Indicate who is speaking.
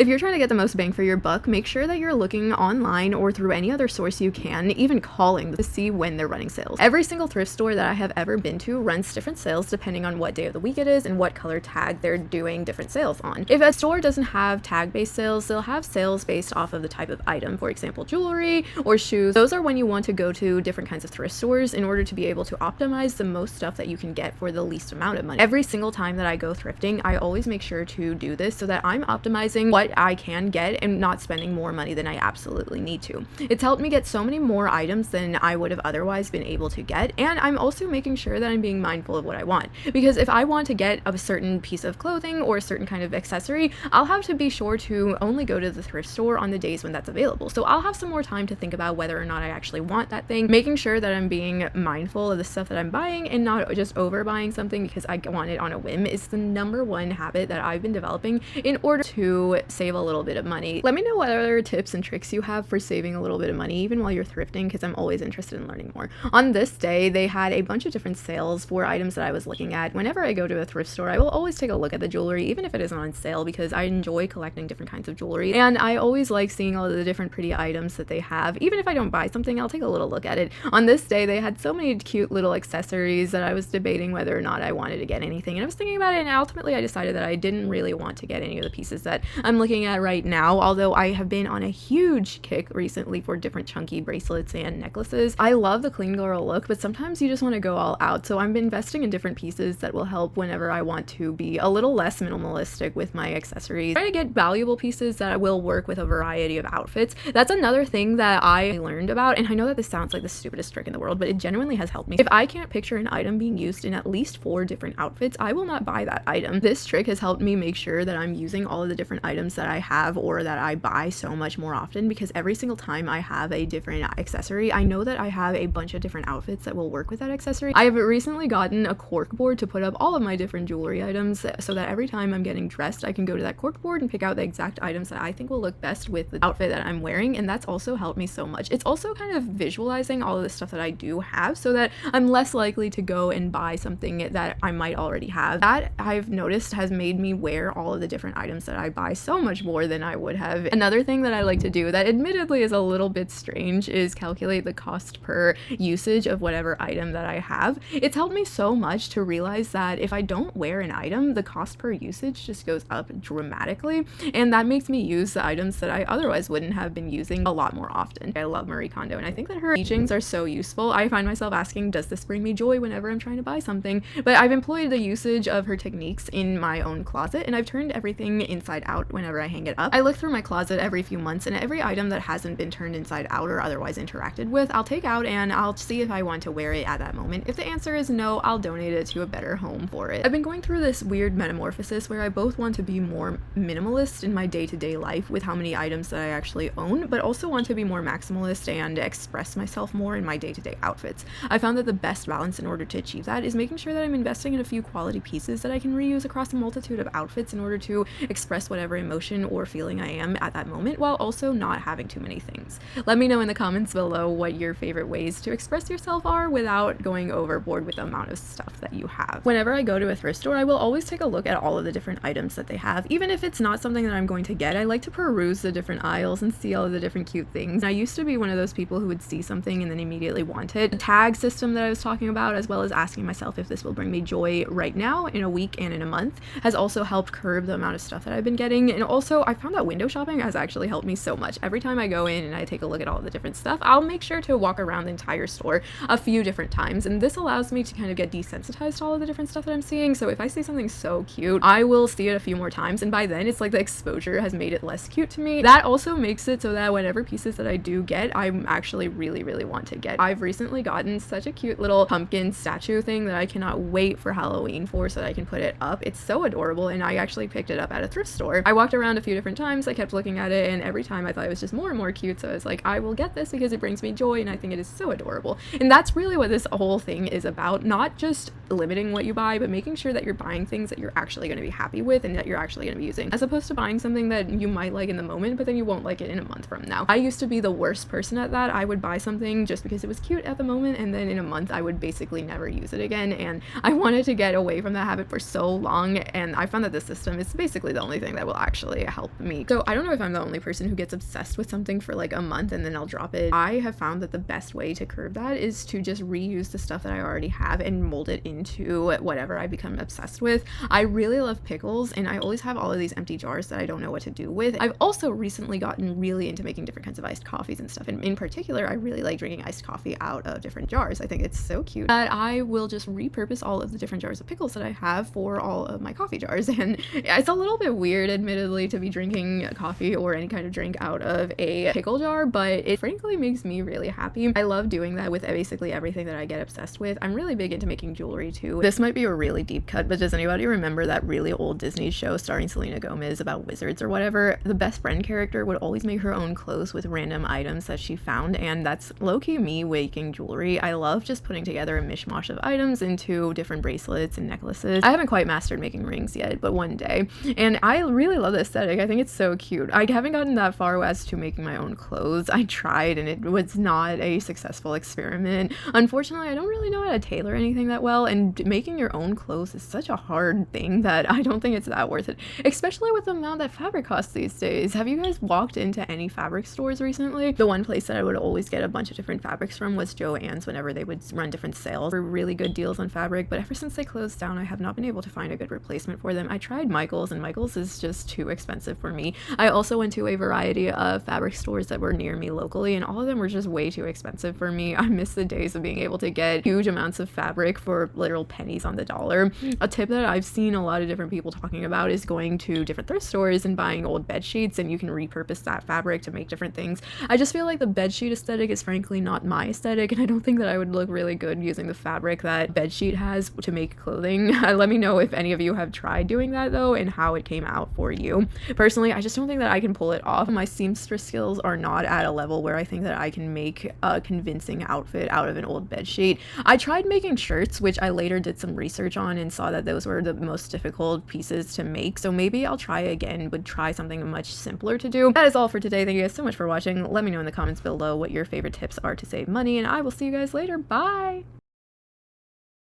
Speaker 1: If you're trying to get the most bang for your buck, make sure that you're looking online or through any other source you can, even calling to see when they're running sales. Every single thrift store that I have ever been to runs different sales depending on what day of the week it is and what color tag they're doing different sales on. If a store doesn't have tag-based sales, they'll have sales based off of the type of item, for example, jewelry or shoes. Those are when you want to go to different kinds of thrift stores in order to be able to optimize the most stuff that you can get for the least amount of money. Every single time that I go thrifting, I always make sure to do this so that I'm optimizing what I can get and not spending more money than I absolutely need to. It's helped me get so many more items than I would have otherwise been able to get, and I'm also making sure that I'm being mindful of what I want, because if I want to get a certain piece of clothing or a certain kind of accessory, I'll have to be sure to only go to the thrift store on the days when that's available. So I'll have some more time to think about whether or not I actually want that thing, making sure that I'm being mindful of the stuff that I'm buying and not just overbuying something because I want it on a whim is the number one habit that I've been developing in order to save a little bit of money. Let me know what other tips and tricks you have for saving a little bit of money even while you're thrifting, because I'm always interested in learning more. On this day, they had a bunch of different sales for items that I was looking at. Whenever I go to a thrift store, I will always take a look at the jewelry, even if it isn't on sale, because I enjoy collecting different kinds of jewelry, and I always like seeing all of the different pretty items that they have. Even if I don't buy something, I'll take a little look at it. On this day, they had so many cute little accessories that I was debating whether or not I wanted to get anything, and I was thinking about it, and ultimately I decided that I didn't really want to get any of the pieces that I'm looking at right now, although I have been on a huge kick recently for different chunky bracelets and necklaces. I love the clean girl look, but sometimes you just want to go all out, so I'm investing in different pieces that will help whenever I want to be a little less minimalistic with my accessories. Try to get valuable pieces that will work with a variety of outfits. That's another thing that I learned about, and I know that this sounds like the stupidest trick in the world, but it genuinely has helped me. If I can't picture an item being used in at least 4 different outfits, I will not buy that item. This trick has helped me make sure that I'm using all of the different items that I have or that I buy so much more often, because every single time I have a different accessory, I know that I have a bunch of different outfits that will work with that accessory. I have recently gotten a cork board to put up all of my different jewelry items so that every time I'm getting dressed, I can go to that cork board and pick out the exact items that I think will look best with the outfit that I'm wearing, and that's also helped me so much. It's also kind of visualizing all of the stuff that I do have so that I'm less likely to go and buy something that I might already have. That I've noticed has made me wear all of the different items that I buy so much more than I would have. Another thing that I like to do that admittedly is a little bit strange is calculate the cost per usage of whatever item that I have. It's helped me so much to realize that if I don't wear an item, the cost per usage just goes up dramatically, and that makes me use the items that I otherwise wouldn't have been using a lot more often. I love Marie Kondo, and I think that her teachings are so useful. I find myself asking, does this bring me joy whenever I'm trying to buy something? But I've employed the usage of her techniques in my own closet, and I've turned everything inside out whenever I hang it up. I look through my closet every few months, and every item that hasn't been turned inside out or otherwise interacted with, I'll take out and I'll see if I want to wear it at that moment. If the answer is no, I'll donate it to a better home for it. I've been going through this weird metamorphosis where I both want to be more minimalist in my day-to-day life with how many items that I actually own, but also want to be more maximalist and express myself more in my day-to-day outfits. I found that the best balance in order to achieve that is making sure that I'm investing in a few quality pieces that I can reuse across a multitude of outfits in order to express whatever emotion or feeling I am at that moment, while also not having too many things. Let me know in the comments below what your favorite ways to express yourself are without going overboard with the amount of stuff that you have. Whenever I go to a thrift store, I will always take a look at all of the different items that they have. Even if it's not something that I'm going to get, I like to peruse the different aisles and see all of the different cute things. I used to be one of those people who would see something and then immediately want it. The tag system that I was talking about, as well as asking myself if this will bring me joy right now, in a week, and in a month, has also helped curb the amount of stuff that I've been getting. And also, I found that window shopping has actually helped me so much. Every time I go in and I take a look at all the different stuff, I'll make sure to walk around the entire store a few different times, and this allows me to kind of get desensitized to all of the different stuff that I'm seeing. So if I see something so cute, I will see it a few more times, and by then it's like the exposure has made it less cute to me. That also makes it so that whenever pieces that I do get, I'm actually really want to get. I've recently gotten such a cute little pumpkin statue thing that I cannot wait for Halloween for, so that I can put it up. It's so adorable, and I actually picked it up at a thrift store. I walked around a few different times, I kept looking at it, and every time I thought it was just more and more cute, so I was like, I will get this because it brings me joy, and I think it is so adorable. And that's really what this whole thing is about, not just limiting what you buy, but making sure that you're buying things that you're actually going to be happy with and that you're actually going to be using, as opposed to buying something that you might like in the moment, but then you won't like it in a month from now. I used to be the worst person at that. I would buy something just because it was cute at the moment, and then in a month I would basically never use it again, and I wanted to get away from that habit for so long, and I found that this system is basically the only thing that will actually actually help me. So I don't know if I'm the only person who gets obsessed with something for like a month and then I'll drop it. I have found that the best way to curb that is to just reuse the stuff that I already have and mold it into whatever I become obsessed with. I really love pickles, and I always have all of these empty jars that I don't know what to do with. I've also recently gotten really into making different kinds of iced coffees and stuff, and in particular I really like drinking iced coffee out of different jars. I think it's so cute that I will just repurpose all of the different jars of pickles that I have for all of my coffee jars. And it's a little bit weird, admittedly, to be drinking coffee or any kind of drink out of a pickle jar, but it frankly makes me really happy. I love doing that with basically everything that I get obsessed with. I'm really big into making jewelry too. This might be a really deep cut, but does anybody remember that really old Disney show starring Selena Gomez about wizards or whatever? The best friend character would always make her own clothes with random items that she found, and that's low-key me making jewelry. I love just putting together a mishmash of items into different bracelets and necklaces. I haven't quite mastered making rings yet, but one day. And I really love the aesthetic. I think it's so cute. I haven't gotten that far as to making my own clothes. I tried and it was not a successful experiment. Unfortunately, I don't really know how to tailor anything that well, and making your own clothes is such a hard thing that I don't think it's that worth it, especially with the amount that fabric costs these days. Have you guys walked into any fabric stores recently? The one place that I would always get a bunch of different fabrics from was Joann's whenever they would run different sales for really good deals on fabric, but ever since they closed down, I have not been able to find a good replacement for them. I tried Michael's, and Michael's is just too expensive for me. I also went to a variety of fabric stores that were near me locally, and all of them were just way too expensive for me. I miss the days of being able to get huge amounts of fabric for literal pennies on the dollar. A tip that I've seen a lot of different people talking about is going to different thrift stores and buying old bed sheets, and you can repurpose that fabric to make different things. I just feel like the bed sheet aesthetic is frankly not my aesthetic, and I don't think that I would look really good using the fabric that bed sheet has to make clothing. Let me know if any of you have tried doing that though and how it came out for you. Personally, I just don't think that I can pull it off. My seamstress skills are not at a level where I think that I can make a convincing outfit out of an old bed sheet. I tried making shirts, which I later did some research on and saw that those were the most difficult pieces to make, so maybe I'll try again, would try something much simpler to do. That is all for today. Thank you guys so much for watching. Let me know in the comments below what your favorite tips are to save money, and I will see you guys later. Bye!